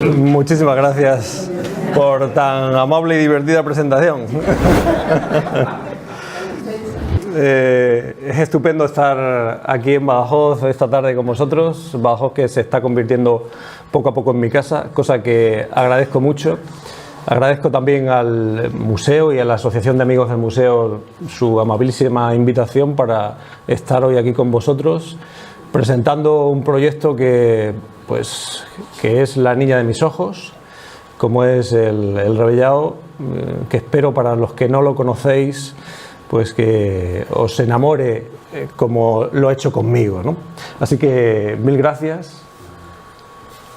Muchísimas gracias por tan amable y divertida presentación. Es estupendo estar aquí en Badajoz esta tarde con vosotros. Badajoz que se está convirtiendo poco a poco en mi casa, cosa que agradezco mucho. Agradezco también al museo y a la Asociación de Amigos del Museo su amabilísima invitación para estar hoy aquí con vosotros, presentando un proyecto que es la niña de mis ojos, como es el Rebellao, que espero para los que no lo conocéis, pues que os enamore como lo ha hecho conmigo, ¿no? Así que mil gracias.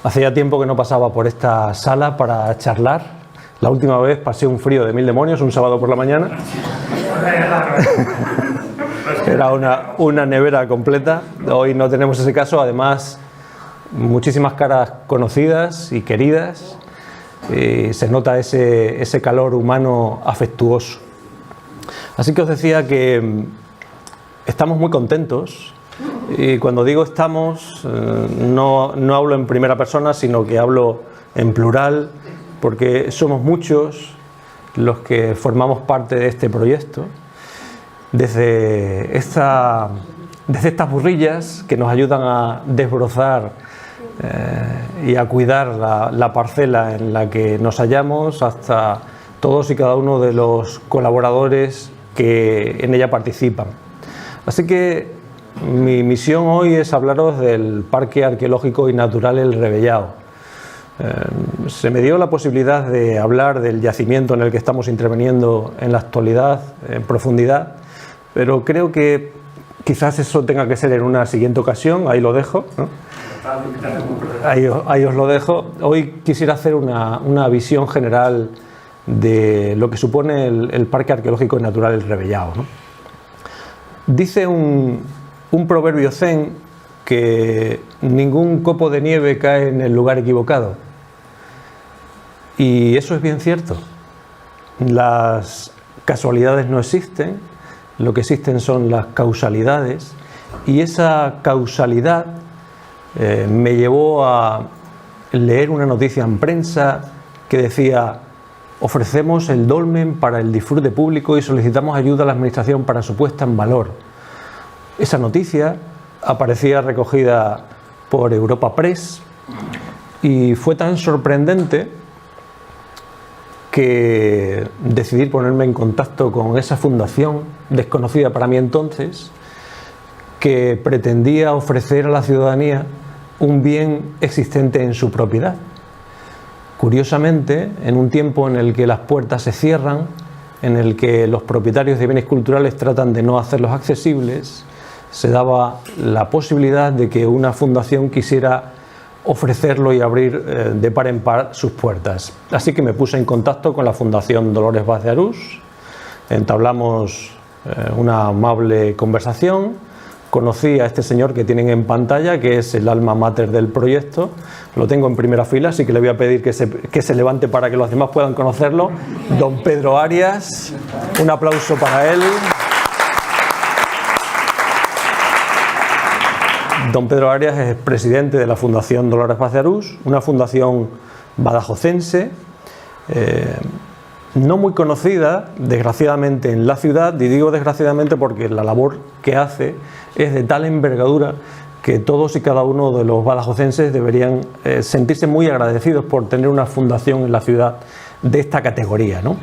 Hacía tiempo que no pasaba por esta sala para charlar. La última vez pasé un frío de mil demonios, un sábado por la mañana. Era una nevera completa. Hoy no tenemos ese caso. Además, muchísimas caras conocidas y queridas. Se nota ese calor humano afectuoso. Así que os decía que estamos muy contentos. Y cuando digo estamos, no hablo en primera persona, sino que hablo en plural, porque somos muchos los que formamos parte de este proyecto. Desde estas burrillas que nos ayudan a desbrozar y a cuidar la parcela en la que nos hallamos, hasta todos y cada uno de los colaboradores que en ella participan. Así que mi misión hoy es hablaros del Parque Arqueológico y Natural El Rebellao. Se me dio la posibilidad de hablar del yacimiento en el que estamos interviniendo en la actualidad en profundidad, pero creo que quizás eso tenga que ser en una siguiente ocasión. Ahí lo dejo, ¿no? Ahí os lo dejo. Hoy quisiera hacer una visión general de lo que supone el Parque Arqueológico y Natural El Rebellao, ¿no? Dice un proverbio zen que ningún copo de nieve cae en el lugar equivocado. Y eso es bien cierto. Las casualidades no existen, lo que existen son las causalidades, y esa causalidad me llevó a leer una noticia en prensa que decía: ofrecemos el dolmen para el disfrute público y solicitamos ayuda a la administración para su puesta en valor. Esa noticia aparecía recogida por Europa Press y fue tan sorprendente que decidí ponerme en contacto con esa fundación, desconocida para mí entonces, que pretendía ofrecer a la ciudadanía un bien existente en su propiedad. Curiosamente, en un tiempo en el que las puertas se cierran, en el que los propietarios de bienes culturales tratan de no hacerlos accesibles, se daba la posibilidad de que una fundación quisiera ofrecerlo y abrir de par en par sus puertas. Así que me puse en contacto con la Fundación Dolores Vaz de Arús, entablamos una amable conversación, conocí a este señor que tienen en pantalla, que es el alma mater del proyecto, lo tengo en primera fila, así que le voy a pedir que se levante para que los demás puedan conocerlo, don Pedro Arias, un aplauso para él. Don Pedro Arias es presidente de la Fundación Dolores Vaz de Arús, una fundación badajocense, no muy conocida, desgraciadamente, en la ciudad, y digo desgraciadamente porque la labor que hace es de tal envergadura que todos y cada uno de los badajocenses deberían sentirse muy agradecidos por tener una fundación en la ciudad de esta categoría, ¿no?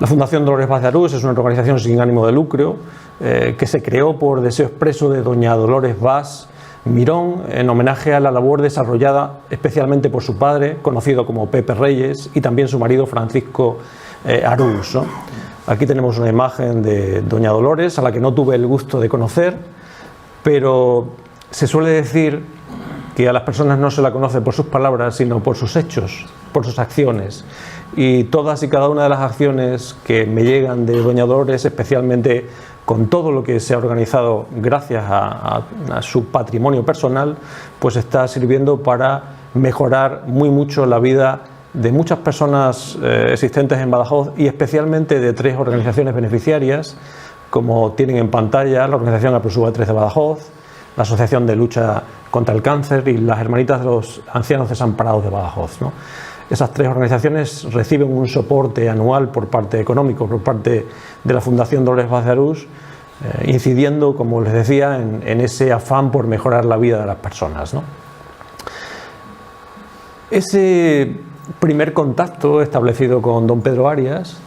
La Fundación Dolores Vaz de Arús es una organización sin ánimo de lucro que se creó por deseo expreso de doña Dolores Vaz Mirón, en homenaje a la labor desarrollada especialmente por su padre, conocido como Pepe Reyes, y también su marido Francisco Arús, ¿no? Aquí tenemos una imagen de doña Dolores, a la que no tuve el gusto de conocer, pero se suele decir que a las personas no se la conoce por sus palabras, sino por sus hechos, por sus acciones. Y todas y cada una de las acciones que me llegan de doña Dolores, especialmente con todo lo que se ha organizado gracias a su patrimonio personal, pues está sirviendo para mejorar muy mucho la vida de muchas personas existentes en Badajoz, y especialmente de 3 organizaciones beneficiarias, como tienen en pantalla: la Organización Aprosuba 3 de Badajoz, la Asociación de Lucha contra el cáncer y las Hermanitas de los Ancianos Desamparados de Badajoz, ¿no? Esas tres organizaciones reciben un soporte anual económico por parte de la Fundación Dolores Paz de Arús, incidiendo, como les decía, en ese afán por mejorar la vida de las personas, ¿no? Ese primer contacto establecido con don Pedro Arias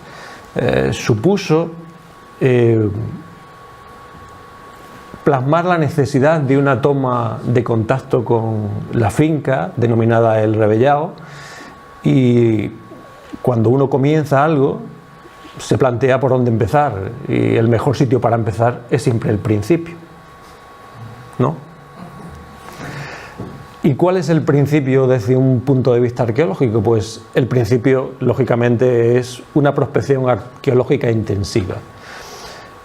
supuso plasmar la necesidad de una toma de contacto con la finca denominada El Rebellao, y cuando uno comienza algo se plantea por dónde empezar, y el mejor sitio para empezar es siempre el principio, ¿no? ¿Y cuál es el principio desde un punto de vista arqueológico? Pues el principio, lógicamente, es una prospección arqueológica intensiva.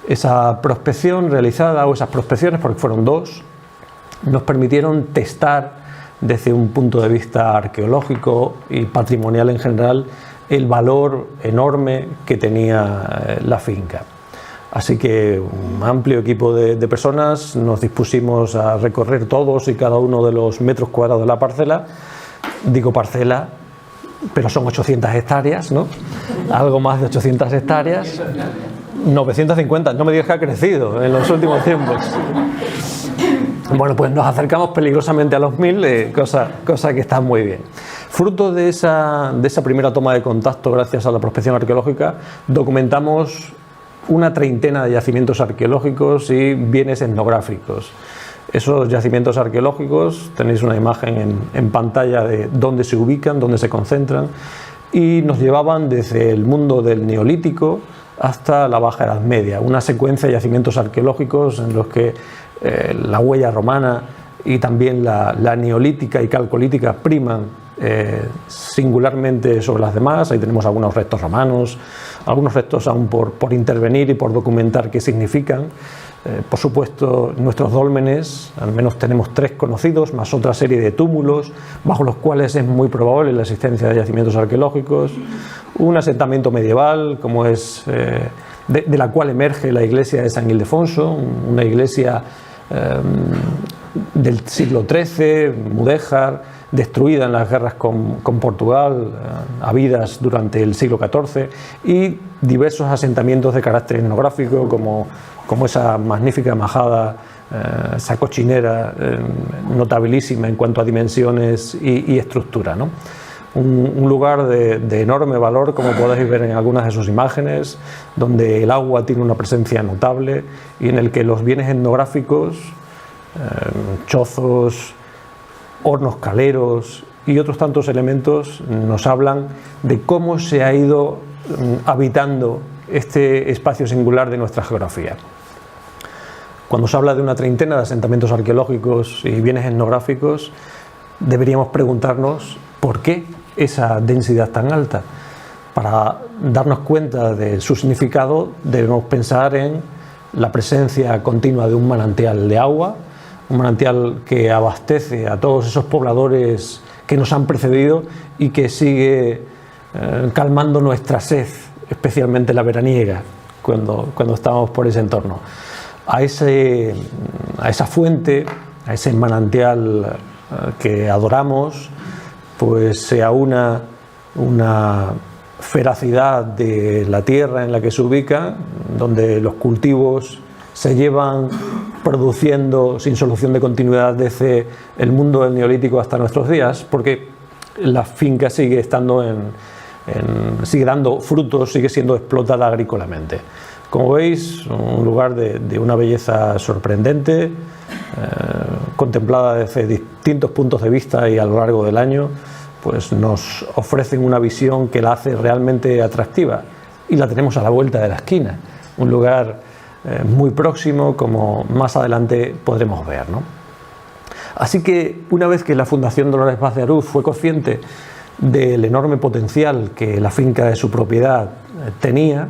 Esa prospección realizada, o esas prospecciones, porque fueron dos, nos permitieron testar desde un punto de vista arqueológico y patrimonial en general el valor enorme que tenía la finca. Así que un amplio equipo de personas nos dispusimos a recorrer todos y cada uno de los metros cuadrados de la parcela. Digo parcela, pero son 800 hectáreas, ¿no? Algo más de 800 hectáreas. 950, no me digas que ha crecido en los últimos tiempos. Bueno, pues nos acercamos peligrosamente a los 1000, cosa que está muy bien. Fruto de esa primera toma de contacto, gracias a la prospección arqueológica, documentamos una treintena de yacimientos arqueológicos y bienes etnográficos. Esos yacimientos arqueológicos, tenéis una imagen en pantalla de dónde se ubican, dónde se concentran, y nos llevaban desde el mundo del Neolítico hasta la Baja Edad Media, una secuencia de yacimientos arqueológicos en los que la huella romana y también la neolítica y calcolítica priman singularmente sobre las demás. Ahí tenemos algunos restos romanos, algunos restos aún por intervenir y por documentar qué significan. Por supuesto, nuestros dólmenes, al menos tenemos 3 conocidos, más otra serie de túmulos, bajo los cuales es muy probable la existencia de yacimientos arqueológicos. Un asentamiento medieval, como es de la cual emerge la iglesia de San Ildefonso, una iglesia del siglo XIII, mudéjar, destruida en las guerras con Portugal, habidas durante el siglo XIV, y diversos asentamientos de carácter etnográfico, como esa magnífica majada, esa cochinera notabilísima en cuanto a dimensiones y estructura, ¿no? Un lugar de enorme valor, como podéis ver en algunas de sus imágenes, donde el agua tiene una presencia notable y en el que los bienes etnográficos, chozos, hornos caleros y otros tantos elementos nos hablan de cómo se ha ido habitando este espacio singular de nuestra geografía. Cuando se habla de una treintena de asentamientos arqueológicos y bienes etnográficos, deberíamos preguntarnos por qué esa densidad tan alta. Para darnos cuenta de su significado, debemos pensar en la presencia continua de un manantial de agua, un manantial que abastece a todos esos pobladores que nos han precedido y que sigue calmando nuestra sed, especialmente la veraniega, cuando estamos por ese entorno. A esa fuente, a ese manantial que adoramos, pues se aúna una feracidad de la tierra en la que se ubica, donde los cultivos se llevan produciendo sin solución de continuidad desde el mundo del Neolítico hasta nuestros días, porque la finca sigue estando sigue dando frutos, sigue siendo explotada agrícolamente. Como veis, un lugar de una belleza sorprendente, contemplada desde distintos puntos de vista y a lo largo del año, pues nos ofrecen una visión que la hace realmente atractiva, y la tenemos a la vuelta de la esquina, un lugar muy próximo, como más adelante podremos ver, ¿no? Así que una vez que la Fundación Dolores Paz de Arús fue consciente del enorme potencial que la finca de su propiedad tenía,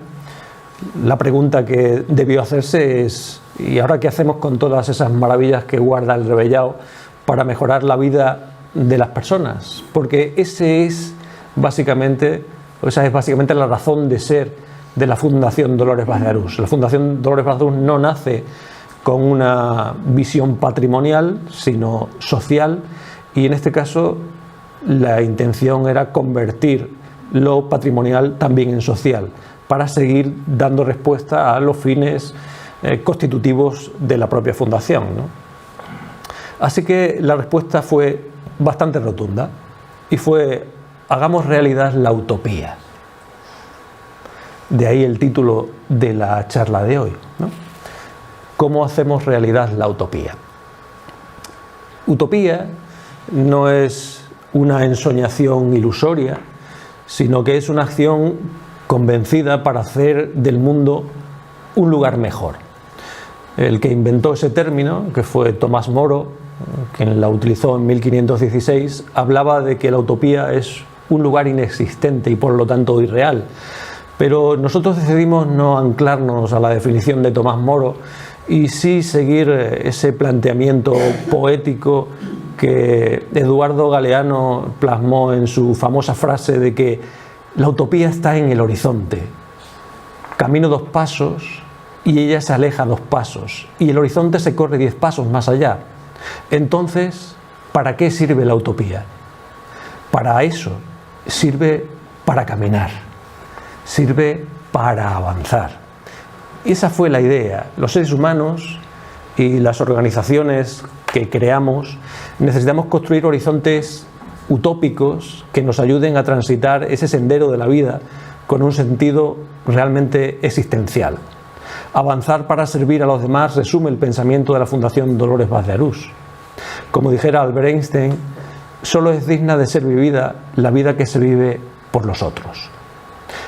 la pregunta que debió hacerse es: ¿y ahora qué hacemos con todas esas maravillas que guarda el Rebellao para mejorar la vida de las personas? Porque esa es básicamente la razón de ser de la Fundación Dolores Paz de Arús. La Fundación Dolores Paz de Arús no nace con una visión patrimonial, sino social, y en este caso la intención era convertir lo patrimonial también en social, para seguir dando respuesta a los fines constitutivos de la propia fundación, ¿no? Así que la respuesta fue bastante rotunda y fue: hagamos realidad la utopía. De ahí el título de la charla de hoy, ¿no? ¿Cómo hacemos realidad la utopía? Utopía no es una ensoñación ilusoria, sino que es una acción convencida para hacer del mundo un lugar mejor. El que inventó ese término, que fue Tomás Moro, quien la utilizó en 1516, hablaba de que la utopía es un lugar inexistente y por lo tanto irreal. Pero nosotros decidimos no anclarnos a la definición de Tomás Moro y sí seguir ese planteamiento poético que Eduardo Galeano plasmó en su famosa frase de que la utopía está en el horizonte. Camino 2 pasos y ella se aleja 2 pasos y el horizonte se corre 10 pasos más allá. Entonces, ¿para qué sirve la utopía? Para eso, sirve para caminar, sirve para avanzar. Y esa fue la idea. Los seres humanos y las organizaciones que creamos necesitamos construir horizontes utópicos que nos ayuden a transitar ese sendero de la vida con un sentido realmente existencial. Avanzar para servir a los demás resume el pensamiento de la Fundación Dolores Vaz de Arús. Como dijera Albert Einstein, solo es digna de ser vivida la vida que se vive por los otros.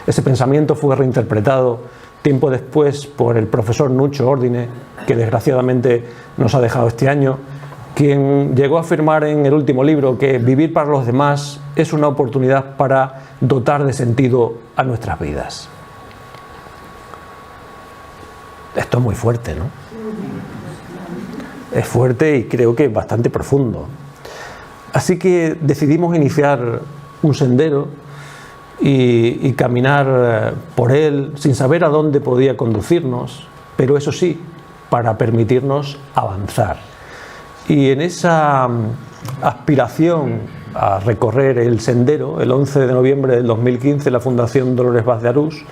Ese pensamiento fue reinterpretado tiempo después por el profesor Nucho Ordine, que desgraciadamente nos ha dejado este año, quien llegó a afirmar en el último libro que vivir para los demás es una oportunidad para dotar de sentido a nuestras vidas. Esto es muy fuerte, ¿no? Es fuerte y creo que bastante profundo. Así que decidimos iniciar un sendero y caminar por él sin saber a dónde podía conducirnos, pero eso sí, para permitirnos avanzar. Y en esa aspiración a recorrer el sendero, el 11 de noviembre del 2015 la Fundación Dolores Vaz de Arús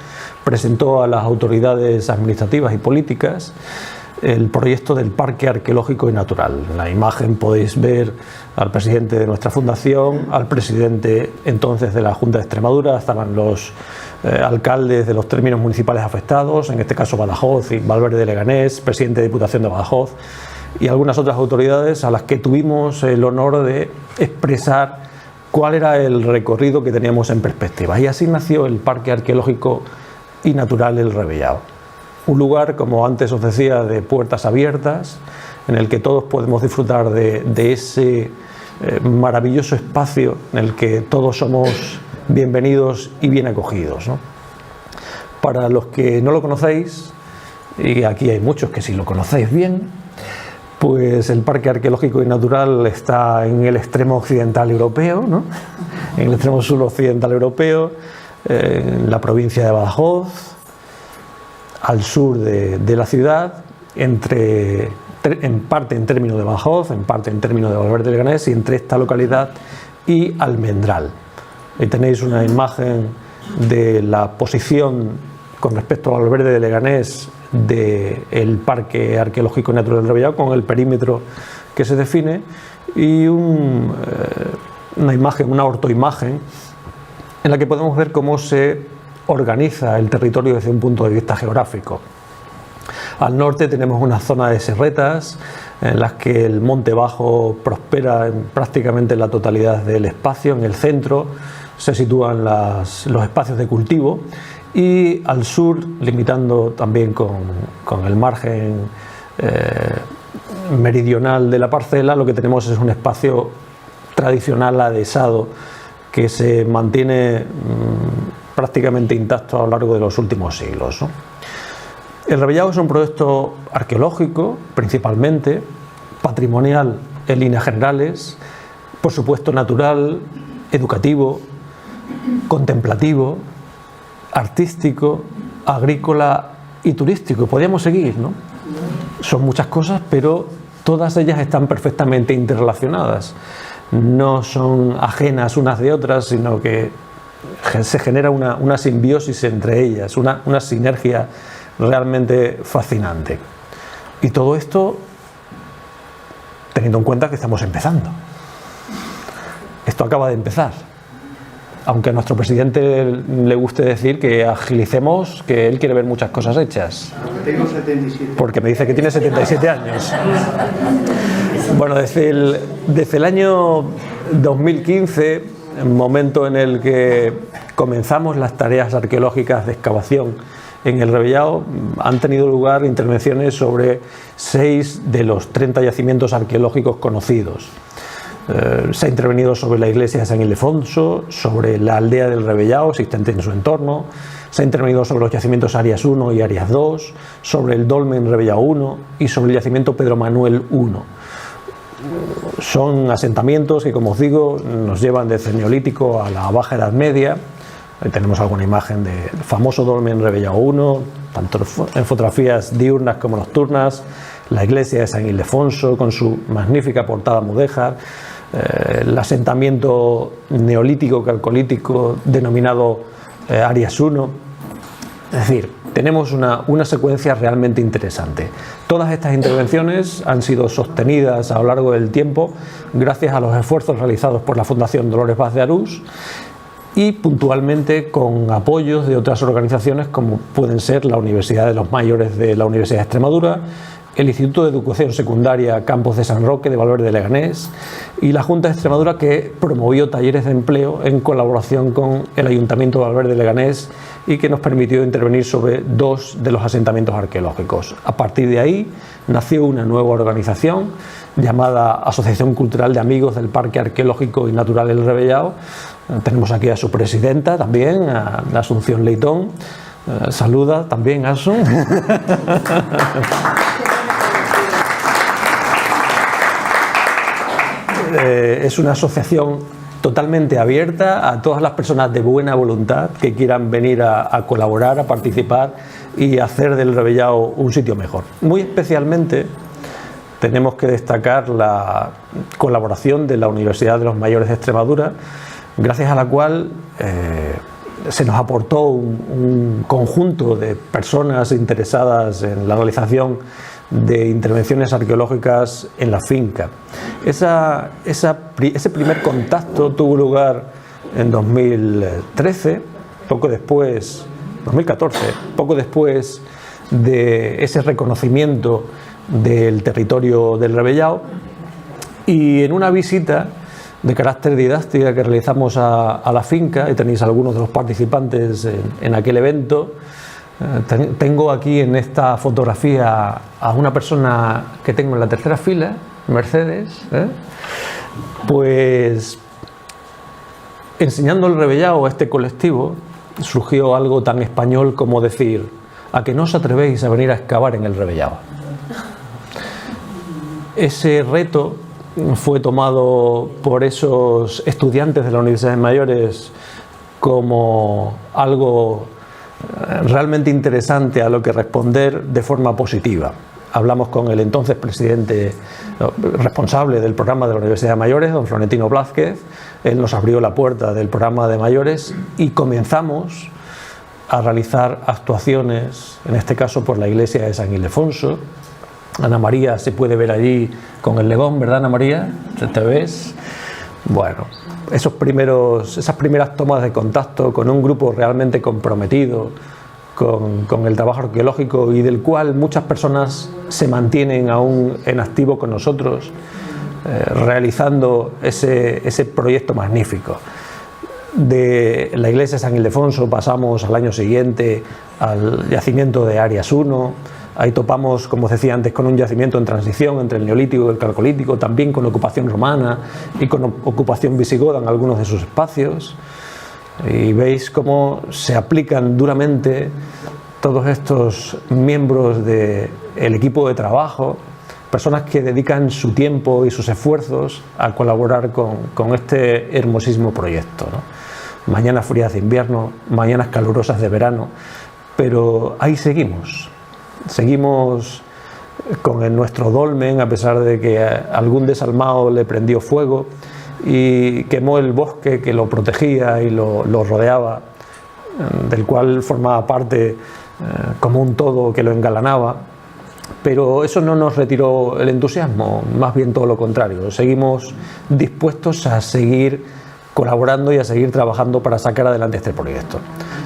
presentó a las autoridades administrativas y políticas el proyecto del Parque Arqueológico y Natural. En la imagen podéis ver al presidente de nuestra fundación, al presidente entonces de la Junta de Extremadura, estaban los alcaldes de los términos municipales afectados, en este caso Badajoz y Valverde de Leganés, presidente de Diputación de Badajoz, y algunas otras autoridades a las que tuvimos el honor de expresar cuál era el recorrido que teníamos en perspectiva. Y así nació el Parque Arqueológico y Natural El Rebellao. Un lugar, como antes os decía, de puertas abiertas, en el que todos podemos disfrutar de ese maravilloso espacio en el que todos somos bienvenidos y bien acogidos, ¿no? Para los que no lo conocéis, y aquí hay muchos que sí lo conocéis bien, pues el Parque Arqueológico y Natural está en el extremo occidental europeo, ¿no? En el extremo suroccidental europeo, en la provincia de Badajoz, al sur de la ciudad, en parte en términos de Badajoz, en parte en términos de Valverde de Leganés, y entre esta localidad y Almendral. Ahí tenéis una imagen de la posición con respecto a Valverde de Leganés del Parque Arqueológico y Natural del Rebellao, con el perímetro que se define, y una imagen, una ortoimagen, en la que podemos ver cómo se organiza el territorio desde un punto de vista geográfico. Al norte tenemos una zona de serretas en las que el monte bajo prospera en prácticamente la totalidad del espacio. En el centro se sitúan los espacios de cultivo, y al sur, limitando también con el margen meridional de la parcela, lo que tenemos es un espacio tradicional adhesado que se mantiene prácticamente intacto a lo largo de los últimos siglos, ¿no? El Rebellao es un proyecto arqueológico, principalmente, patrimonial en líneas generales, por supuesto natural, educativo, contemplativo, artístico, agrícola y turístico. Podríamos seguir, ¿no? Son muchas cosas, pero todas ellas están perfectamente interrelacionadas. No son ajenas unas de otras, sino que se genera una simbiosis entre ellas, una sinergia realmente fascinante. Y todo esto teniendo en cuenta que estamos empezando. Esto acaba de empezar. Aunque a nuestro presidente le guste decir que agilicemos, que él quiere ver muchas cosas hechas. Tengo 77. Porque me dice que tiene 77 años. Bueno, desde el año 2015, momento en el que comenzamos las tareas arqueológicas de excavación en el Rebellao, han tenido lugar intervenciones sobre 6 de los 30 yacimientos arqueológicos conocidos. Se ha intervenido sobre la iglesia de San Ildefonso, sobre la aldea del Rebellao existente en su entorno, se ha intervenido sobre los yacimientos Arias 1 y Arias 2, sobre el dolmen Rebellao 1 y sobre el yacimiento Pedro Manuel 1. Son asentamientos que, como os digo, nos llevan desde el Neolítico a la Baja Edad Media. Ahí tenemos alguna imagen del famoso dolmen Rebellao 1, tanto en fotografías diurnas como nocturnas, la iglesia de San Ildefonso con su magnífica portada mudéjar, el asentamiento neolítico calcolítico denominado Arias 1. Es decir, tenemos una secuencia realmente interesante. Todas estas intervenciones han sido sostenidas a lo largo del tiempo gracias a los esfuerzos realizados por la Fundación Dolores Vaz de Arús y puntualmente con apoyos de otras organizaciones como pueden ser la Universidad de los Mayores de la Universidad de Extremadura, el Instituto de Educación Secundaria Campos de San Roque de Valverde de Leganés y la Junta de Extremadura, que promovió talleres de empleo en colaboración con el Ayuntamiento de Valverde de Leganés y que nos permitió intervenir sobre 2 de los asentamientos arqueológicos. A partir de ahí nació una nueva organización llamada Asociación Cultural de Amigos del Parque Arqueológico y Natural El Rebellao. Tenemos aquí a su presidenta también, a Asunción Leitón. Saluda también, Asun. Es una asociación totalmente abierta a todas las personas de buena voluntad que quieran venir a colaborar, a participar y hacer del Rebellao un sitio mejor. Muy especialmente tenemos que destacar la colaboración de la Universidad de los Mayores de Extremadura, gracias a la cual se nos aportó un conjunto de personas interesadas en la realización de intervenciones arqueológicas en la finca. Ese primer contacto tuvo lugar en 2013, poco después, 2014, poco después de ese reconocimiento del territorio del Rebellao, y en una visita de carácter didáctica que realizamos a la finca, y tenéis algunos de los participantes en aquel evento. Tengo aquí en esta fotografía a una persona que tengo en la tercera fila, Mercedes, pues enseñando el Rebellao a este colectivo surgió algo tan español como decir: ¿a que no os atrevéis a venir a excavar en el Rebellao? Ese reto fue tomado por esos estudiantes de la Universidad de Mayores como algo realmente interesante a lo que responder de forma positiva. Hablamos con el entonces presidente responsable del programa de la Universidad de Mayores, don Florentino Blázquez. Él nos abrió la puerta del programa de mayores y comenzamos a realizar actuaciones, en este caso por la iglesia de San Ildefonso. Ana María se puede ver allí con el legón, ¿verdad, Ana María? ¿Te ves? Bueno, esas primeras tomas de contacto con un grupo realmente comprometido con el trabajo arqueológico y del cual muchas personas se mantienen aún en activo con nosotros, realizando ese proyecto magnífico. De la iglesia de San Ildefonso pasamos al año siguiente al yacimiento de Arias 1. Ahí topamos, como os decía antes, con un yacimiento en transición entre el Neolítico y el Calcolítico, también con ocupación romana y con ocupación visigoda en algunos de sus espacios. Y veis cómo se aplican duramente todos estos miembros del equipo de trabajo, personas que dedican su tiempo y sus esfuerzos a colaborar con este hermosísimo proyecto, ¿no? Mañanas frías de invierno, mañanas calurosas de verano, pero ahí seguimos nuestro dolmen, a pesar de que algún desalmado le prendió fuego y quemó el bosque que lo protegía y lo rodeaba, del cual formaba parte como un todo que lo engalanaba. Pero eso no nos retiró el entusiasmo, más bien todo lo contrario. Seguimos dispuestos a seguir colaborando y a seguir trabajando para sacar adelante este proyecto.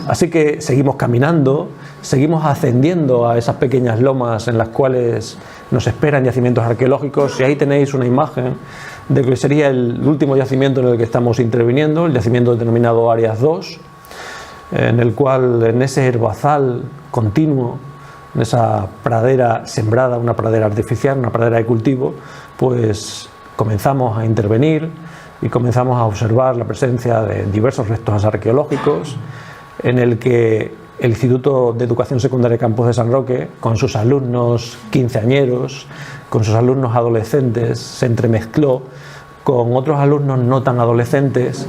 Así que seguimos caminando, seguimos ascendiendo a esas pequeñas lomas en las cuales nos esperan yacimientos arqueológicos, y ahí tenéis una imagen de que sería el último yacimiento en el que estamos interviniendo, el yacimiento denominado Arias 2, en el cual, en ese herbazal continuo, en esa pradera sembrada, una pradera artificial, una pradera de cultivo, pues comenzamos a intervenir y comenzamos a observar la presencia de diversos restos arqueológicos, en el que el Instituto de Educación Secundaria Campos de San Roque, con sus alumnos quinceañeros, con sus alumnos adolescentes, se entremezcló con otros alumnos no tan adolescentes,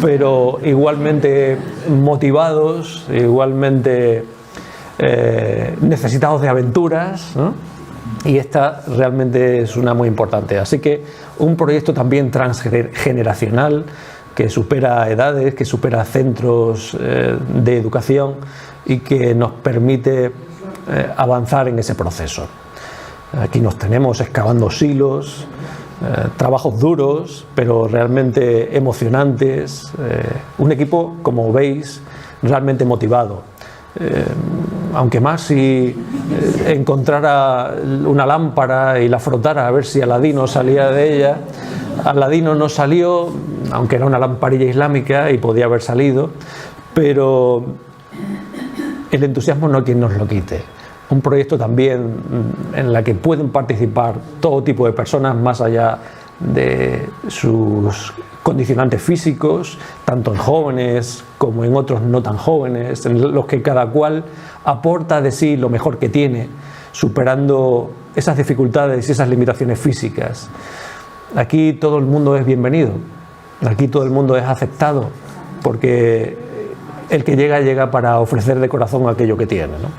pero igualmente motivados, igualmente necesitados de aventuras, ¿no? Y esta realmente es una muy importante. Así que un proyecto también transgeneracional, que supera edades, que supera centros de educación y que nos permite avanzar en ese proceso. Aquí nos tenemos excavando silos, trabajos duros, pero realmente emocionantes, un equipo, como veis, realmente motivado. Aunque más si encontrara una lámpara y la frotara a ver si Aladino salía de ella, Aladino no salió, aunque era una lamparilla islámica y podía haber salido, pero el entusiasmo no hay quien nos lo quite. Un proyecto también en la que pueden participar todo tipo de personas, más allá de sus condicionantes físicos, tanto en jóvenes como en otros no tan jóvenes, en los que cada cual aporta de sí lo mejor que tiene, superando esas dificultades y esas limitaciones físicas. Aquí todo el mundo es bienvenido, aquí todo el mundo es aceptado, porque el que llega, llega para ofrecer de corazón aquello que tiene, ¿no?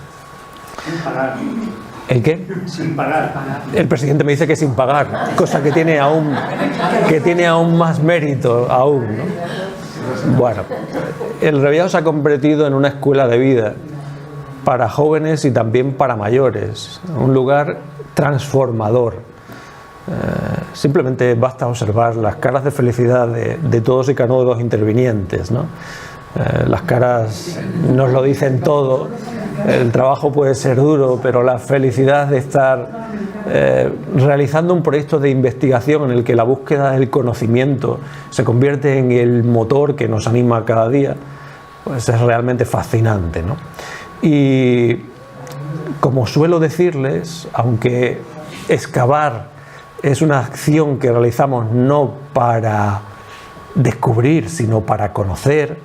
Sin pagar. ¿El qué? Sin pagar. El presidente me dice que sin pagar, cosa que tiene aún más mérito aún, ¿no? Bueno, el Revillados se ha convertido en una escuela de vida para jóvenes y también para mayores, un lugar transformador. Simplemente basta observar las caras de felicidad de todos y cada uno de los intervinientes, ¿no? Las caras nos lo dicen todo. El trabajo puede ser duro, pero la felicidad de estar realizando un proyecto de investigación en el que la búsqueda del conocimiento se convierte en el motor que nos anima cada día, pues es realmente fascinante, ¿no? Y como suelo decirles, aunque excavar es una acción que realizamos no para descubrir, sino para conocer,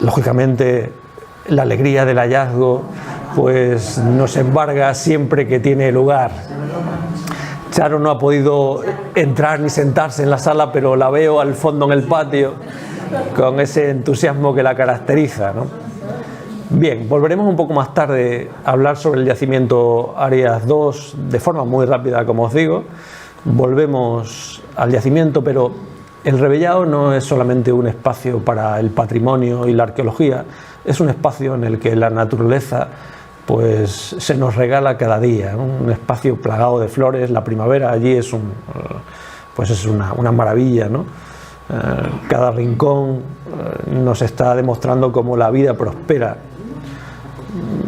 lógicamente la alegría del hallazgo pues nos embarga siempre que tiene lugar. Charo no ha podido entrar ni sentarse en la sala, pero la veo al fondo en el patio con ese entusiasmo que la caracteriza, ¿no? Bien, volveremos un poco más tarde a hablar sobre el yacimiento Arias 2 de forma muy rápida, como os digo. Volvemos al yacimiento, pero el Rebellado no es solamente un espacio para el patrimonio y la arqueología, es un espacio en el que la naturaleza pues se nos regala cada día, ¿no? Un espacio plagado de flores. La primavera allí es una maravilla, ¿no? Cada rincón nos está demostrando cómo la vida prospera,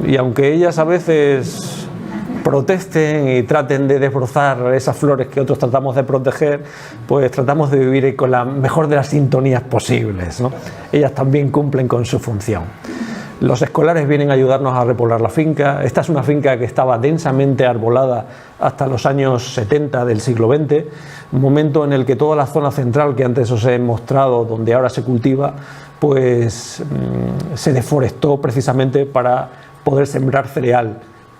y aunque ellas a veces protesten y traten de desbrozar esas flores que otros tratamos de proteger, pues tratamos de vivir con la mejor de las sintonías posibles, ¿no? Ellas también cumplen con su función. Los escolares vienen a ayudarnos a repoblar la finca. Esta es una finca que estaba densamente arbolada hasta los años 70 del siglo XX, un momento en el que toda la zona central que antes os he mostrado, donde ahora se cultiva, pues se deforestó precisamente para poder sembrar cereal.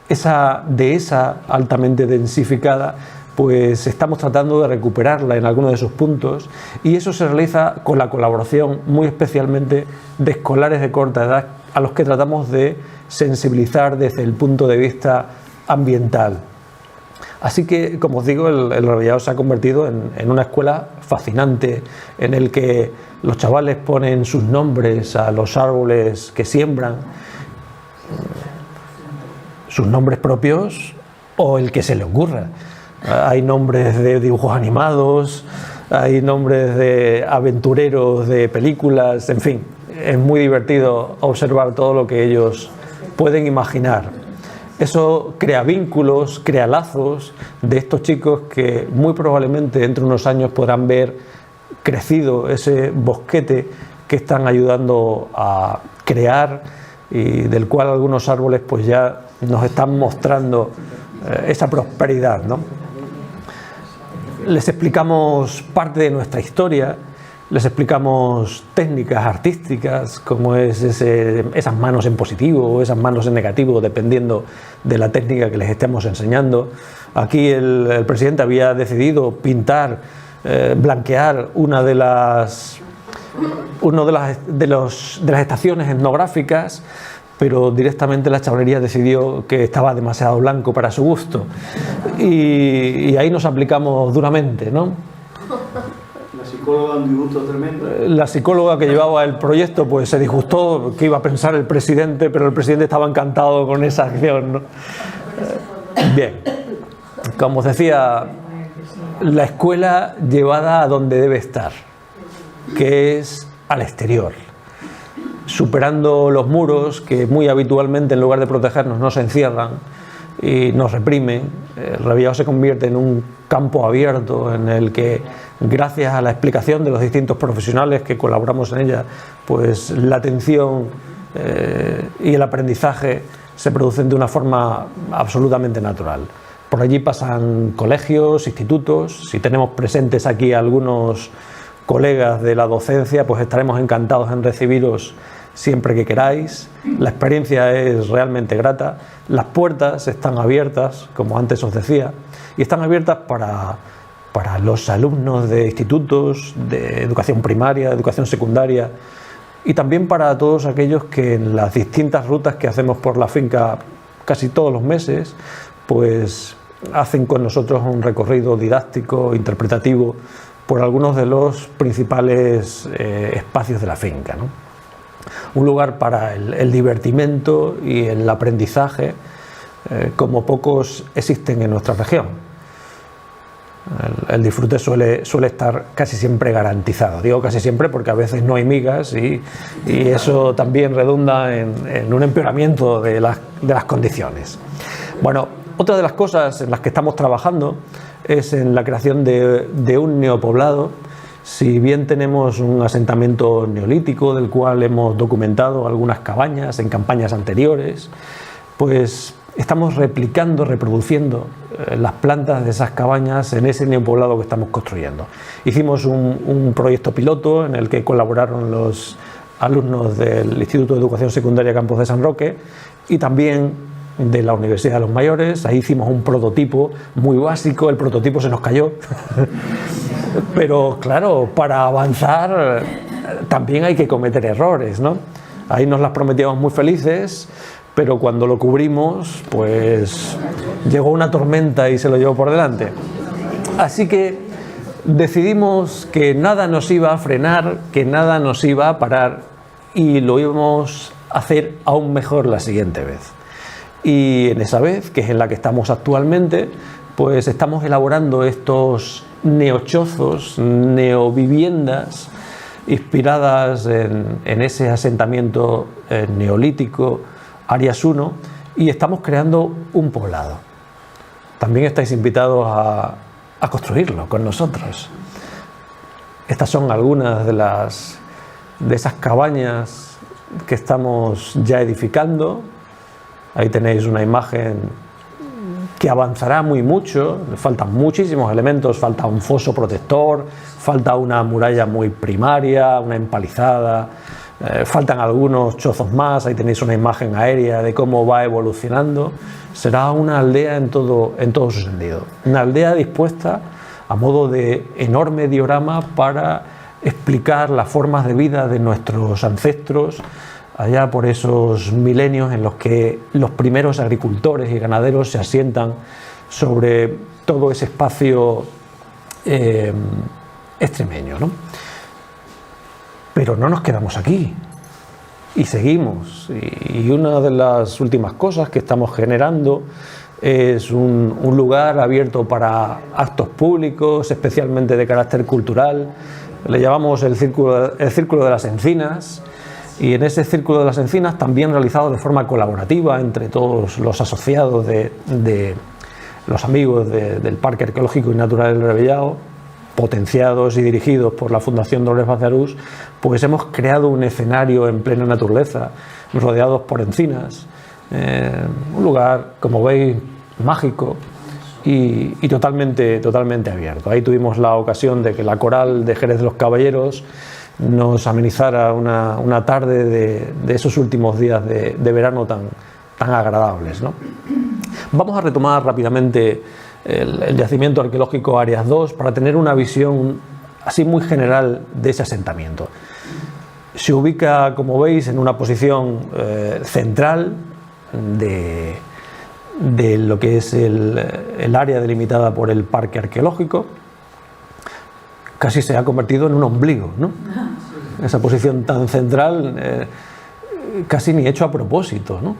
Esa dehesa altamente densificada, pues estamos tratando de recuperarla en algunos de sus puntos, y eso se realiza con la colaboración muy especialmente de escolares de corta edad, a los que tratamos de sensibilizar desde el punto de vista ambiental. Así que, como os digo, el Revellado se ha convertido en una escuela fascinante, en el que los chavales ponen sus nombres a los árboles que siembran, sus nombres propios o el que se le ocurra. Hay nombres de dibujos animados, hay nombres de aventureros de películas, en fin, es muy divertido observar todo lo que ellos pueden imaginar. Eso crea vínculos, crea lazos de estos chicos que muy probablemente dentro de unos años podrán ver crecido ese bosquete que están ayudando a crear y del cual algunos árboles pues ya nos están mostrando esa prosperidad, ¿no? Les explicamos parte de nuestra historia, les explicamos técnicas artísticas, como es esas manos en positivo o esas manos en negativo, dependiendo de la técnica que les estemos enseñando. Aquí el presidente había decidido pintar, blanquear una de las estaciones etnográficas, pero directamente la chavalería decidió que estaba demasiado blanco para su gusto. Y ahí nos aplicamos duramente, ¿no? La psicóloga un disgusto tremendo. La psicóloga que llevaba el proyecto pues se disgustó, que iba a pensar el presidente, pero el presidente estaba encantado con esa acción, ¿no? Bien, como os decía, la escuela llevada a donde debe estar, que es al exterior, superando los muros que muy habitualmente en lugar de protegernos nos encierran y nos reprimen. El Revellado se convierte en un campo abierto en el que, gracias a la explicación de los distintos profesionales que colaboramos en ella, pues la atención y el aprendizaje se producen de una forma absolutamente natural. Por allí pasan colegios, institutos. Si tenemos presentes aquí algunos colegas de la docencia, pues estaremos encantados en recibiros siempre que queráis. La experiencia es realmente grata. Las puertas están abiertas, como antes os decía, y están abiertas para los alumnos de institutos, de educación primaria, de educación secundaria, y también para todos aquellos que en las distintas rutas que hacemos por la finca casi todos los meses, pues hacen con nosotros un recorrido didáctico, interpretativo, por algunos de los principales espacios de la finca, ¿no? Un lugar para el divertimento y el aprendizaje como pocos existen en nuestra región. El disfrute suele estar casi siempre garantizado. Digo casi siempre porque a veces no hay migas y eso también redunda en un empeoramiento de las condiciones. Bueno, otra de las cosas en las que estamos trabajando es en la creación de un neopoblado. Si bien tenemos un asentamiento neolítico del cual hemos documentado algunas cabañas en campañas anteriores, pues estamos replicando, reproduciendo las plantas de esas cabañas en ese neopoblado que estamos construyendo. Hicimos un proyecto piloto en el que colaboraron los alumnos del Instituto de Educación Secundaria Campos de San Roque y también de la Universidad de los Mayores. Ahí hicimos un prototipo muy básico, el prototipo se nos cayó. Pero claro, para avanzar también hay que cometer errores, ¿no? Ahí nos las prometíamos muy felices, pero cuando lo cubrimos, pues llegó una tormenta y se lo llevó por delante. Así que decidimos que nada nos iba a frenar, que nada nos iba a parar y lo íbamos a hacer aún mejor la siguiente vez. Y en esa vez, que es en la que estamos actualmente, pues estamos elaborando estos neochozos, neoviviendas inspiradas en ese asentamiento neolítico Arias 1 y estamos creando un poblado. También estáis invitados a construirlo con nosotros. Estas son algunas de esas cabañas que estamos ya edificando. Ahí tenéis una imagen que avanzará muy mucho, faltan muchísimos elementos, falta un foso protector, falta una muralla muy primaria, una empalizada, faltan algunos chozos más. Ahí tenéis una imagen aérea de cómo va evolucionando. Será una aldea en todo su sentido, una aldea dispuesta a modo de enorme diorama para explicar las formas de vida de nuestros ancestros allá por esos milenios en los que los primeros agricultores y ganaderos se asientan sobre todo ese espacio extremeño, ¿no? Pero no nos quedamos aquí y seguimos, y una de las últimas cosas que estamos generando es un lugar abierto para actos públicos, especialmente de carácter cultural. Le llamamos el Círculo de las Encinas, y en ese Círculo de las Encinas, también realizado de forma colaborativa entre todos los asociados de los amigos del Parque Arqueológico y Natural del Rebellao, potenciados y dirigidos por la Fundación Dolores Bazarús, pues hemos creado un escenario en plena naturaleza, rodeados por encinas, un lugar, como veis, mágico y totalmente abierto. Ahí tuvimos la ocasión de que la coral de Jerez de los Caballeros nos amenizara una tarde de esos últimos días de verano tan agradables, ¿no? Vamos a retomar rápidamente el yacimiento arqueológico Arias II para tener una visión así muy general de ese asentamiento. Se ubica, como veis, en una posición central de lo que es el área delimitada por el parque arqueológico. Casi se ha convertido en un ombligo, ¿no? Esa posición tan central, casi ni hecho a propósito, ¿no?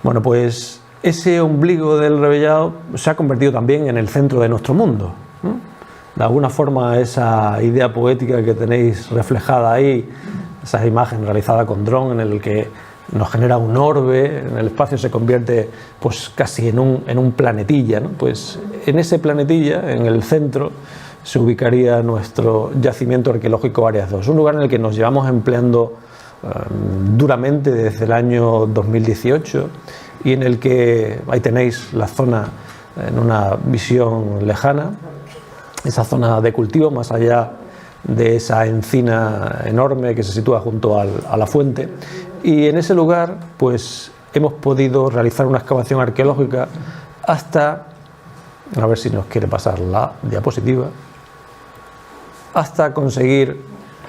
Bueno, pues ese ombligo del Rebellao se ha convertido también en el centro de nuestro mundo, ¿no? De alguna forma, esa idea poética que tenéis reflejada ahí, esa imagen realizada con dron en el que nos genera un orbe, en el espacio se convierte pues casi en un planetilla, ¿no? Pues en ese planetilla, en el centro, se ubicaría nuestro yacimiento arqueológico Arias II, un lugar en el que nos llevamos empleando duramente desde el año 2018 y en el que ahí tenéis la zona en una visión lejana, esa zona de cultivo más allá de esa encina enorme que se sitúa junto a la fuente, y en ese lugar pues hemos podido realizar una excavación arqueológica hasta, a ver si nos quiere pasar la diapositiva, hasta conseguir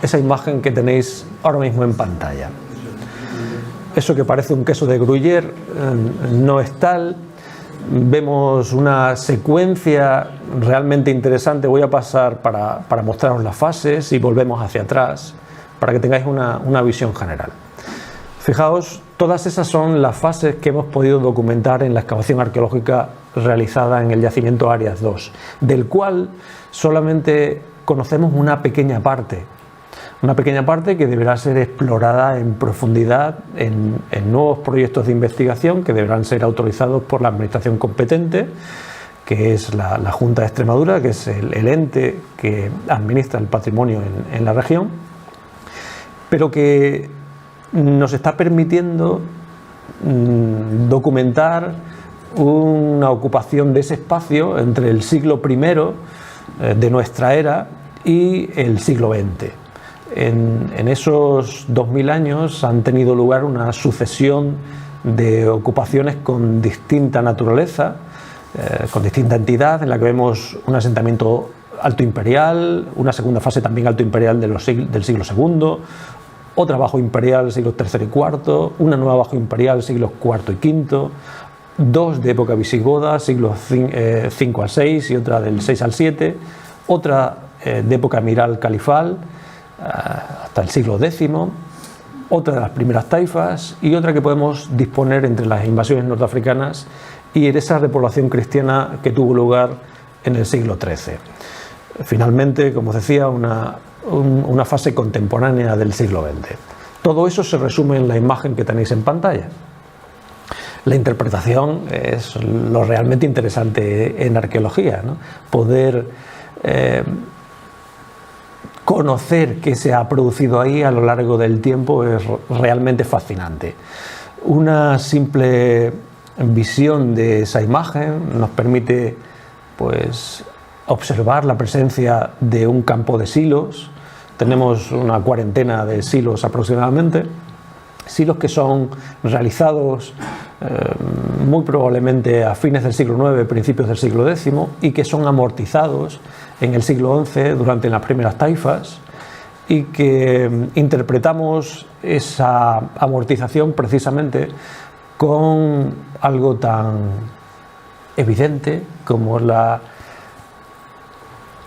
esa imagen que tenéis ahora mismo en pantalla. Eso que parece un queso de Gruyère no es tal. Vemos una secuencia realmente interesante. Voy a pasar para mostraros las fases y volvemos hacia atrás para que tengáis una visión general. Fijaos, todas esas son las fases que hemos podido documentar en la excavación arqueológica realizada en el yacimiento Arias II, del cual solamente conocemos una pequeña parte que deberá ser explorada en profundidad en nuevos proyectos de investigación que deberán ser autorizados por la administración competente, que es la Junta de Extremadura, que es el ente que administra el patrimonio en la región, pero que nos está permitiendo documentar una ocupación de ese espacio entre el siglo I de nuestra era y el siglo XX. En esos 2000 años han tenido lugar una sucesión de ocupaciones con distinta naturaleza, con distinta entidad, en la que vemos un asentamiento alto imperial, una segunda fase también alto imperial del siglo II, otra bajo imperial siglos III y IV, una nueva bajo imperial siglos IV y V, dos de época visigoda, siglos V al VI y otra del VI al VII, otra de época emiral califal hasta el siglo X, otra de las primeras taifas y otra que podemos disponer entre las invasiones norteafricanas y esa repoblación cristiana que tuvo lugar en el siglo XIII. Finalmente, como os decía, una fase contemporánea del siglo XX. Todo eso se resume en la imagen que tenéis en pantalla. La interpretación es lo realmente interesante en arqueología, ¿no? Poder conocer qué se ha producido ahí a lo largo del tiempo es realmente fascinante. Una simple visión de esa imagen nos permite pues observar la presencia de un campo de silos. Tenemos una cuarentena de silos aproximadamente, silos que son realizados muy probablemente a fines del siglo IX, principios del siglo X, y que son amortizados en el siglo XI durante las primeras taifas, y que interpretamos esa amortización precisamente con algo tan evidente como la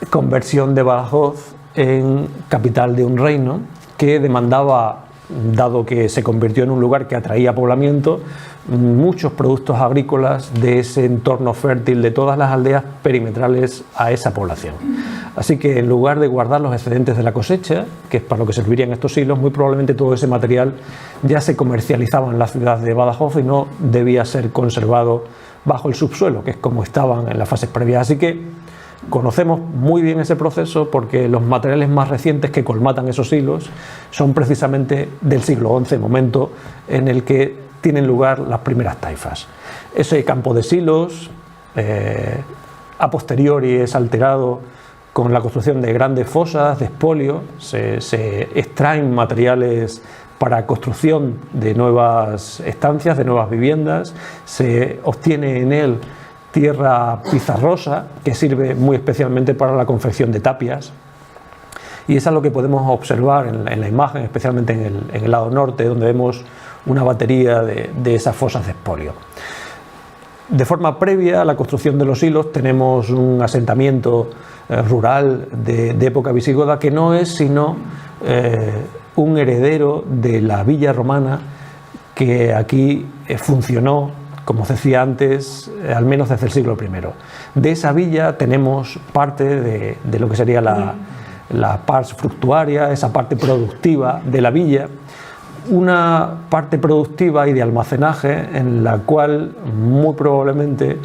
conversión de Badajoz en capital de un reino que demandaba, dado que se convirtió en un lugar que atraía poblamiento, muchos productos agrícolas de ese entorno fértil de todas las aldeas perimetrales a esa población. Así que en lugar de guardar los excedentes de la cosecha, que es para lo que servirían estos silos, muy probablemente todo ese material ya se comercializaba en la ciudad de Badajoz y no debía ser conservado bajo el subsuelo, que es como estaban en las fases previas. Así que conocemos muy bien ese proceso porque los materiales más recientes que colmatan esos silos son precisamente del siglo XI, momento en el que tienen lugar las primeras taifas. Ese campo de silos a posteriori es alterado con la construcción de grandes fosas de expolio, se extraen materiales para construcción de nuevas estancias, de nuevas viviendas, se obtiene en él tierra pizarrosa que sirve muy especialmente para la confección de tapias, y eso es lo que podemos observar en la imagen, especialmente en el lado norte, donde vemos una batería de esas fosas de expolio. De forma previa a la construcción de los silos tenemos un asentamiento rural de época visigoda que no es sino un heredero de la villa romana que aquí funcionó, como os decía antes, al menos desde el siglo I. De esa villa tenemos parte de lo que sería la pars fructuaria, esa parte productiva de la villa, una parte productiva y de almacenaje en la cual muy probablemente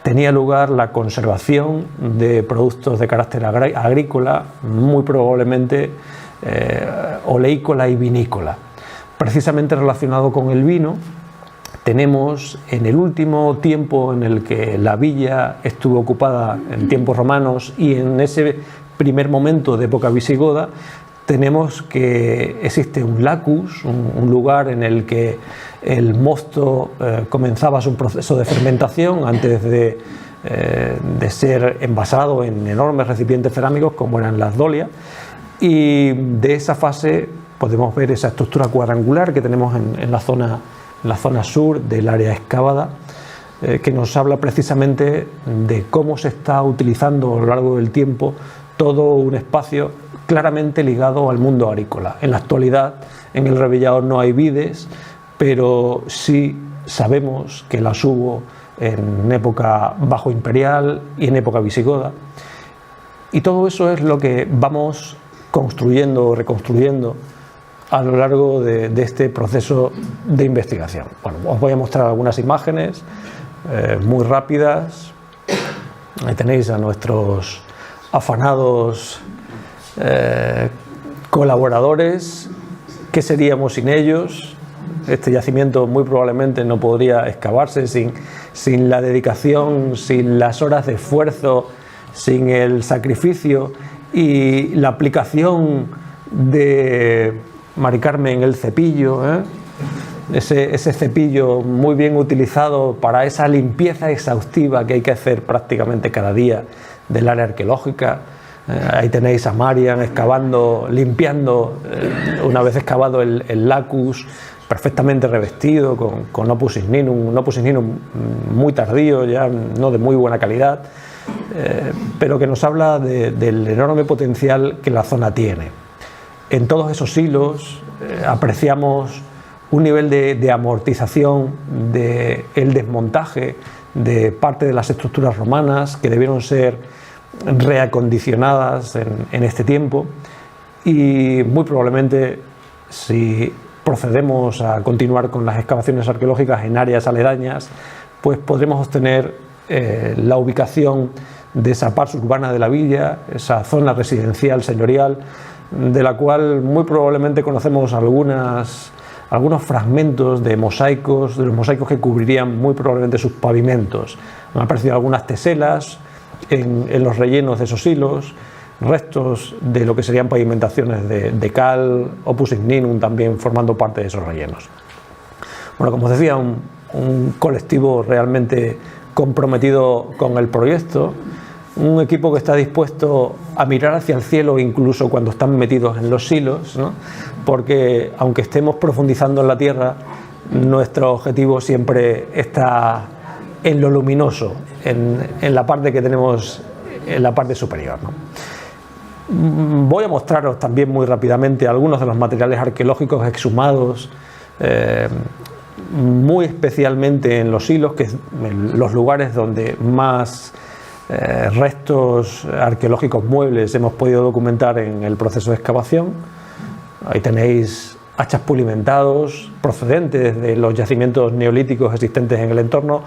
tenía lugar la conservación de productos de carácter agrícola, muy probablemente oleícola y vinícola. Precisamente relacionado con el vino, tenemos en el último tiempo en el que la villa estuvo ocupada en tiempos romanos y en ese primer momento de época visigoda, tenemos que existe un lacus, un lugar en el que el mosto comenzaba su proceso de fermentación antes de ser envasado en enormes recipientes cerámicos como eran las dolias, y de esa fase podemos ver esa estructura cuadrangular que tenemos en la zona sur del área excavada, que nos habla precisamente de cómo se está utilizando a lo largo del tiempo todo un espacio claramente ligado al mundo agrícola. En la actualidad en el Revillaor no hay vides, pero sí sabemos que las hubo en época bajo imperial y en época visigoda, y todo eso es lo que vamos construyendo o reconstruyendo a lo largo de este proceso de investigación. Bueno, os voy a mostrar algunas imágenes muy rápidas. Ahí tenéis a nuestros afanados colaboradores. ¿Qué seríamos sin ellos? Este yacimiento muy probablemente no podría excavarse sin la dedicación, sin las horas de esfuerzo, sin el sacrificio y la aplicación de Mari Carmen, el cepillo, ese cepillo muy bien utilizado para esa limpieza exhaustiva que hay que hacer prácticamente cada día del área arqueológica. Ahí tenéis a Marian excavando, limpiando, una vez excavado el lacus, perfectamente revestido con opus igninum, muy tardío, ya no de muy buena calidad, pero que nos habla del enorme potencial que la zona tiene. En todos esos hilos apreciamos un nivel de amortización, del desmontaje de parte de las estructuras romanas que debieron ser reacondicionadas en este tiempo, y muy probablemente si procedemos a continuar con las excavaciones arqueológicas en áreas aledañas, pues podremos obtener la ubicación de esa pars urbana de la villa, esa zona residencial señorial, de la cual muy probablemente conocemos algunos fragmentos de los mosaicos que cubrirían muy probablemente sus pavimentos. Me han aparecido algunas teselas en los rellenos de esos hilos, restos de lo que serían pavimentaciones de cal, opus igninum también formando parte de esos rellenos. Bueno, como os decía, un colectivo realmente comprometido con el proyecto, un equipo que está dispuesto a mirar hacia el cielo incluso cuando están metidos en los silos, ¿no? Porque aunque estemos profundizando en la tierra, nuestro objetivo siempre está en lo luminoso, en la parte que tenemos en la parte superior, ¿no? Voy a mostraros también muy rápidamente algunos de los materiales arqueológicos exhumados, muy especialmente en los Silos, que es los lugares donde más restos arqueológicos muebles hemos podido documentar en el proceso de excavación. Ahí tenéis hachas pulimentados procedentes de los yacimientos neolíticos existentes en el entorno,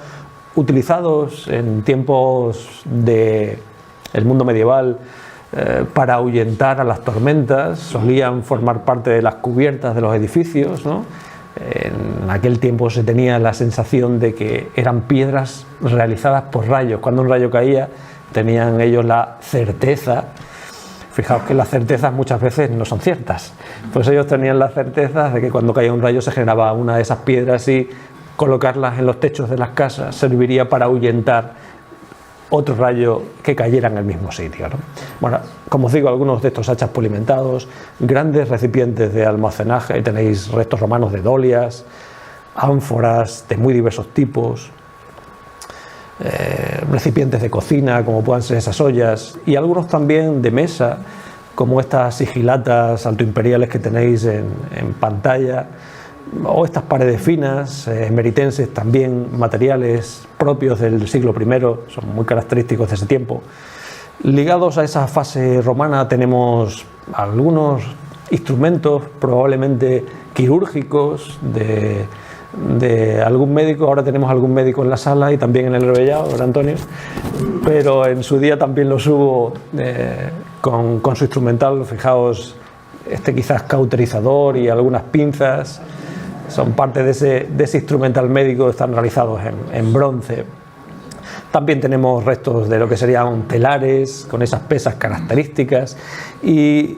utilizados en tiempos del mundo medieval para ahuyentar a las tormentas. Solían formar parte de las cubiertas de los edificios, ¿no? En aquel tiempo se tenía la sensación de que eran piedras realizadas por rayos. Cuando un rayo caía, tenían ellos la certeza. Fijaos que las certezas muchas veces no son ciertas. Pues ellos tenían la certeza de que cuando caía un rayo se generaba una de esas piedras y colocarlas en los techos de las casas serviría para ahuyentar otro rayo que cayera en el mismo sitio, ¿no? Bueno, como os digo, algunos de estos hachas pulimentados, grandes recipientes de almacenaje. Ahí tenéis restos romanos de dolias, ánforas de muy diversos tipos, recipientes de cocina, como puedan ser esas ollas, y algunos también de mesa, como estas sigilatas altoimperiales que tenéis en pantalla, o estas paredes finas, meritenses, también materiales propios del siglo I, son muy característicos de ese tiempo. Ligados a esa fase romana tenemos algunos instrumentos probablemente quirúrgicos de algún médico. Ahora tenemos algún médico en la sala y también en el Rebellado, ¿verdad, Antonio? Pero en su día también los hubo con su instrumental. Fijaos, quizás cauterizador y algunas pinzas son parte de ese instrumental médico, están realizados en bronce. También tenemos restos de lo que serían telares, con esas pesas características, y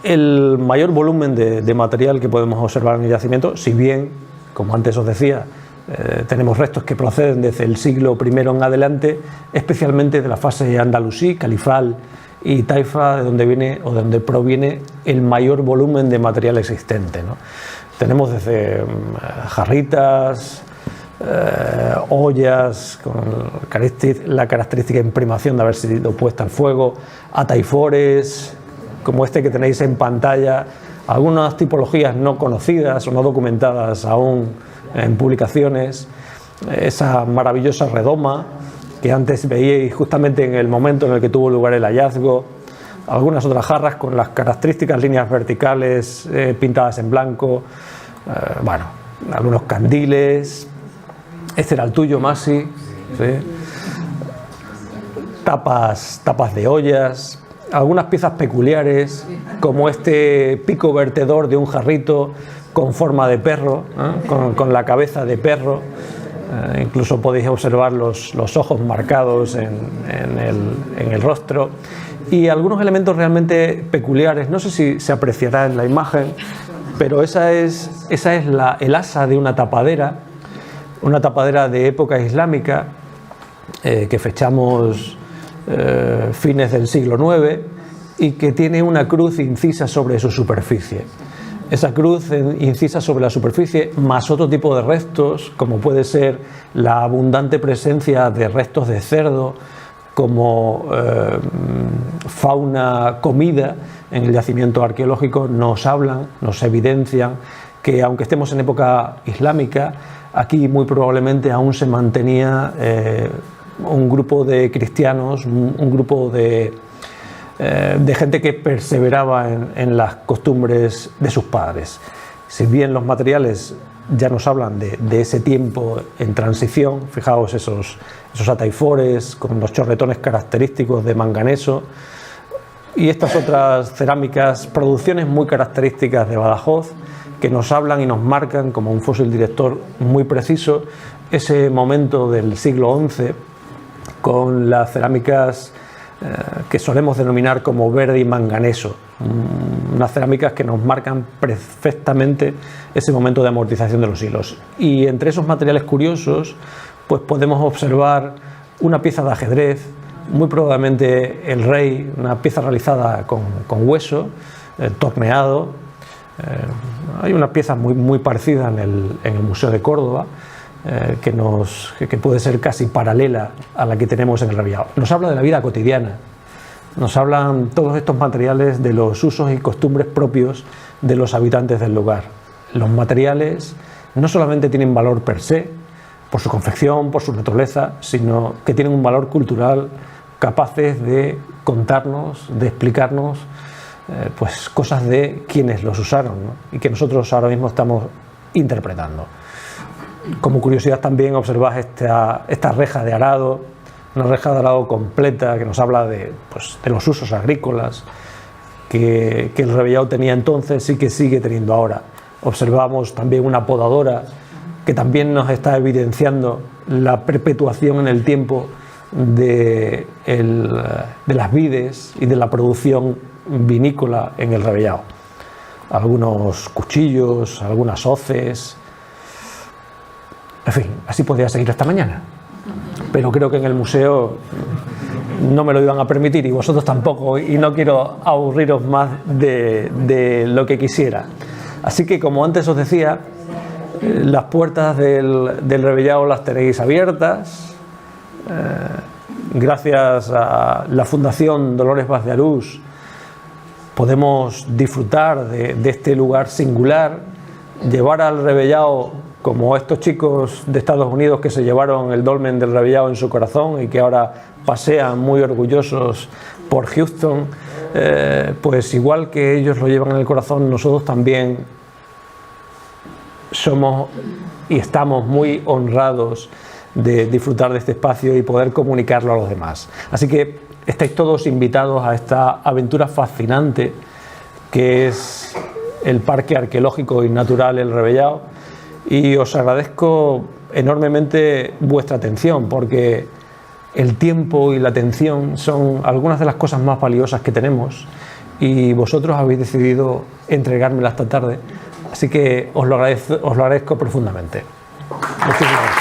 el mayor volumen de material que podemos observar en el yacimiento, si bien, como antes os decía, tenemos restos que proceden desde el siglo I en adelante, especialmente de la fase andalusí, califal y taifa, de donde viene o de donde proviene el mayor volumen de material existente, ¿no? Tenemos desde jarritas, ollas con la característica imprimación de haber sido puesta al fuego, ataifores como este que tenéis en pantalla, algunas tipologías no conocidas o no documentadas aún en publicaciones, esa maravillosa redoma que antes veíais justamente en el momento en el que tuvo lugar el hallazgo, algunas otras jarras con las características líneas verticales pintadas en blanco, bueno, algunos candiles. Este era el tuyo, Masi, ¿sí? Tapas de ollas, algunas piezas peculiares, como este pico vertedor de un jarrito con forma de perro, con la cabeza de perro. Incluso podéis observar los ojos marcados en el rostro, y algunos elementos realmente peculiares. No sé si se apreciará en la imagen, pero esa es el asa de una tapadera de época islámica, que fechamos fines del siglo IX, y que tiene una cruz incisa sobre su superficie. Esa cruz incisa sobre la superficie, más otro tipo de restos, como puede ser la abundante presencia de restos de cerdo, como fauna comida en el yacimiento arqueológico, nos evidencian que, aunque estemos en época islámica, aquí muy probablemente aún se mantenía un grupo de cristianos, un grupo de gente que perseveraba en las costumbres de sus padres. Si bien los materiales ya nos hablan de ese tiempo en transición, fijaos esos ataifores con los chorretones característicos de manganeso, y estas otras cerámicas, producciones muy características de Badajoz, que nos hablan y nos marcan como un fósil director muy preciso ese momento del siglo XI, con las cerámicas que solemos denominar como verde y manganeso, unas cerámicas que nos marcan perfectamente ese momento de amortización de los hilos. Y entre esos materiales curiosos, pues podemos observar una pieza de ajedrez, muy probablemente el rey, una pieza realizada con hueso, torneado. Hay una pieza muy parecida en el Museo de Córdoba, que puede ser casi paralela a la que tenemos en el Rebellao. Nos habla de la vida cotidiana, nos hablan todos estos materiales de los usos y costumbres propios de los habitantes del lugar. Los materiales no solamente tienen valor per se, por su confección, por su naturaleza, sino que tienen un valor cultural, capaces de contarnos, de explicarnos pues cosas de quienes los usaron, ¿no? Y que nosotros ahora mismo estamos interpretando. Como curiosidad también observad esta reja de arado, una reja de arado completa que nos habla de los usos agrícolas que el Rebellao tenía entonces y que sigue teniendo ahora. Observamos también una podadora que también nos está evidenciando la perpetuación en el tiempo de las vides y de la producción vinícola en el Rebellao. Algunos cuchillos, algunas hoces, en fin, así podría seguir hasta mañana. Pero creo que en el museo no me lo iban a permitir y vosotros tampoco, y no quiero aburriros más de lo que quisiera. Así que, como antes os decía, las puertas del Rebellao las tenéis abiertas. Gracias a la Fundación Dolores Vaz de Arús podemos disfrutar de este lugar singular, llevar al Rebellao como estos chicos de Estados Unidos que se llevaron el dolmen del Rebellao en su corazón y que ahora pasean muy orgullosos por Houston, pues igual que ellos lo llevan en el corazón, nosotros también somos y estamos muy honrados de disfrutar de este espacio y poder comunicarlo a los demás. Así que estáis todos invitados a esta aventura fascinante que es el Parque Arqueológico y Natural El Rebellao, y os agradezco enormemente vuestra atención, porque el tiempo y la atención son algunas de las cosas más valiosas que tenemos y vosotros habéis decidido entregármela esta tarde, así que os lo agradezco profundamente. Muchísimas gracias.